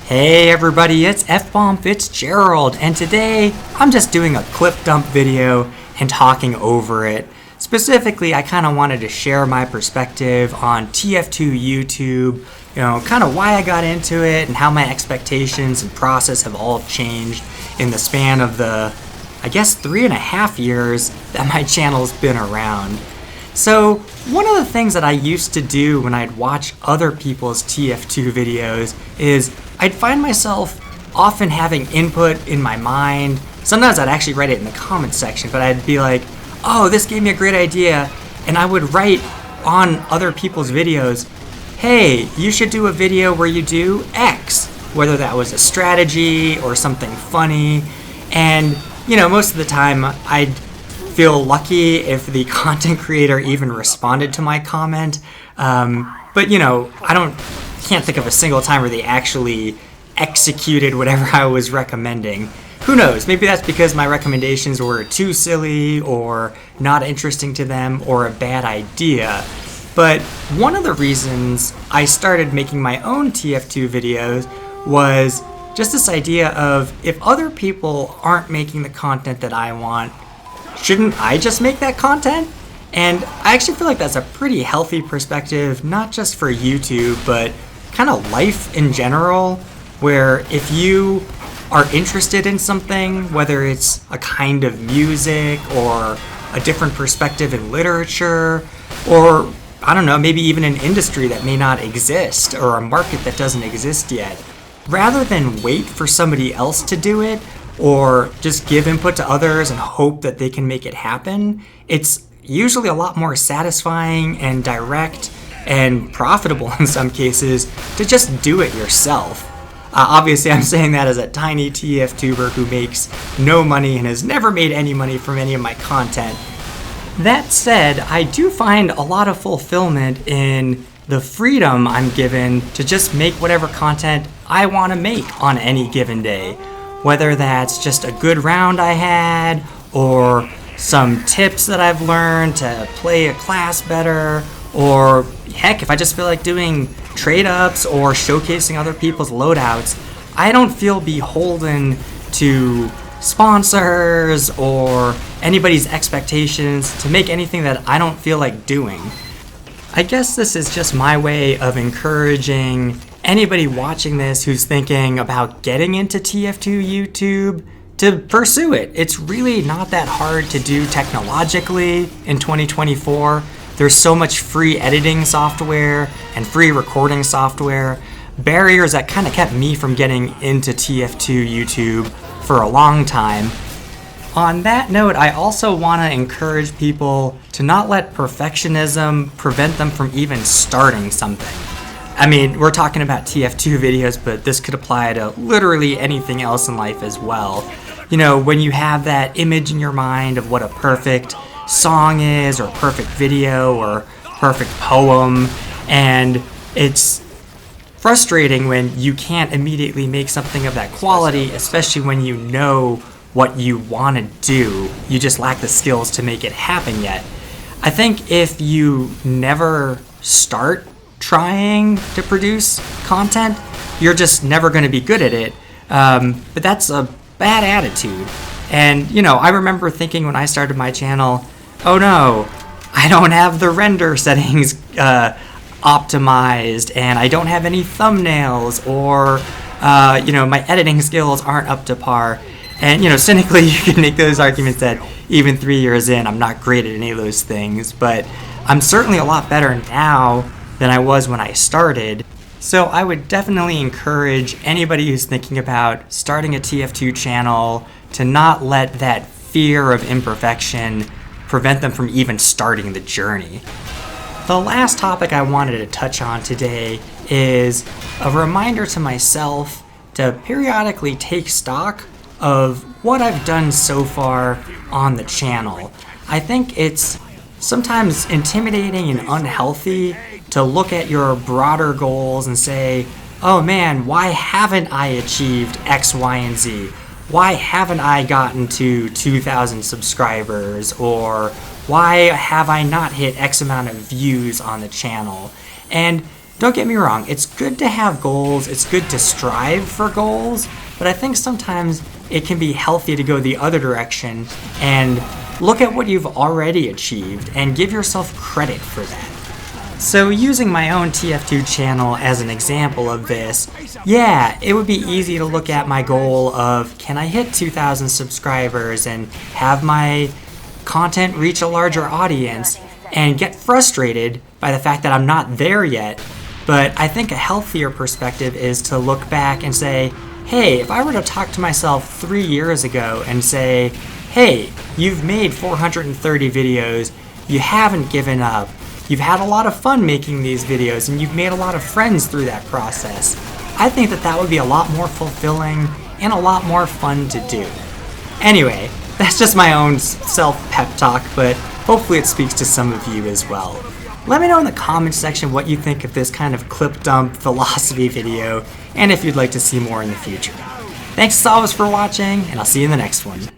Hey everybody, it's F-Bomb Fitzgerald, and today I'm just doing a clip dump video and talking over it. Specifically, I kind of wanted to share my perspective on TF2 YouTube, kind of why I got into it and how my expectations and process have all changed in the span of the, 3.5 years that my channel's been around. So, one of the things that I used to do when I'd watch other people's TF2 videos is I'd find myself often having input in my mind. Sometimes I'd actually write it in the comments section, but I'd be like, oh, this gave me a great idea. And I would write on other people's videos, hey, you should do a video where you do X, whether that was a strategy or something funny. And, most of the time I'd feel lucky if the content creator even responded to my comment. But I can't think of a single time where they actually executed whatever I was recommending. Who knows? Maybe that's because my recommendations were too silly or not interesting to them or a bad idea. But one of the reasons I started making my own TF2 videos was just this idea of if other people aren't making the content that I want, shouldn't I just make that content? And I actually feel like that's a pretty healthy perspective, not just for YouTube, but kind of life in general, where if you are interested in something, whether it's a kind of music or a different perspective in literature, or I don't know, maybe even an industry that may not exist or a market that doesn't exist yet, rather than wait for somebody else to do it or just give input to others and hope that they can make it happen, it's usually a lot more satisfying and direct and profitable in some cases to just do it yourself. Obviously, I'm saying that as a tiny TF-tuber who makes no money and has never made any money from any of my content. That said, I do find a lot of fulfillment in the freedom I'm given to just make whatever content I want to make on any given day. Whether that's just a good round I had, or some tips that I've learned to play a class better, or heck, if I just feel like doing trade-ups or showcasing other people's loadouts, I don't feel beholden to sponsors or anybody's expectations to make anything that I don't feel like doing. I guess this is just my way of encouraging anybody watching this who's thinking about getting into TF2 YouTube to pursue it. It's really not that hard to do technologically in 2024. There's so much free editing software and free recording software, barriers that kind of kept me from getting into TF2 YouTube for a long time. On that note, I also want to encourage people to not let perfectionism prevent them from even starting something. I mean, we're talking about TF2 videos, but this could apply to literally anything else in life as well. When you have that image in your mind of what a perfect song is, or perfect video, or perfect poem, and it's frustrating when you can't immediately make something of that quality, especially when you know what you want to do. You just lack the skills to make it happen yet. I think if you never start trying to produce content, you're just never going to be good at it. But that's a bad attitude. And, I remember thinking when I started my channel, oh no, I don't have the render settings optimized, and I don't have any thumbnails, or, my editing skills aren't up to par. And, cynically, you can make those arguments that even 3 years in, I'm not great at any of those things, but I'm certainly a lot better now than I was when I started. So I would definitely encourage anybody who's thinking about starting a TF2 channel to not let that fear of imperfection prevent them from even starting the journey. The last topic I wanted to touch on today is a reminder to myself to periodically take stock of what I've done so far on the channel. I think it's sometimes intimidating and unhealthy to look at your broader goals and say, oh man, why haven't I achieved X, Y, and Z? Why haven't I gotten to 2,000 subscribers? Or why have I not hit X amount of views on the channel? And Don't get me wrong, it's good to have goals, it's good to strive for goals, but I think sometimes it can be healthy to go the other direction and look at what you've already achieved and give yourself credit for that. So using my own TF2 channel as an example of this, yeah, it would be easy to look at my goal of can I hit 2,000 subscribers and have my content reach a larger audience and get frustrated by the fact that I'm not there yet. But I think a healthier perspective is to look back and say, hey, if I were to talk to myself 3 years ago and say, hey, you've made 430 videos, you haven't given up, you've had a lot of fun making these videos, and you've made a lot of friends through that process, I think that that would be a lot more fulfilling and a lot more fun to do. Anyway, that's just my own self-pep talk, but hopefully it speaks to some of you as well. Let me know in the comments section what you think of this kind of clip dump philosophy video, and if you'd like to see more in the future. Thanks as always for watching, and I'll see you in the next one.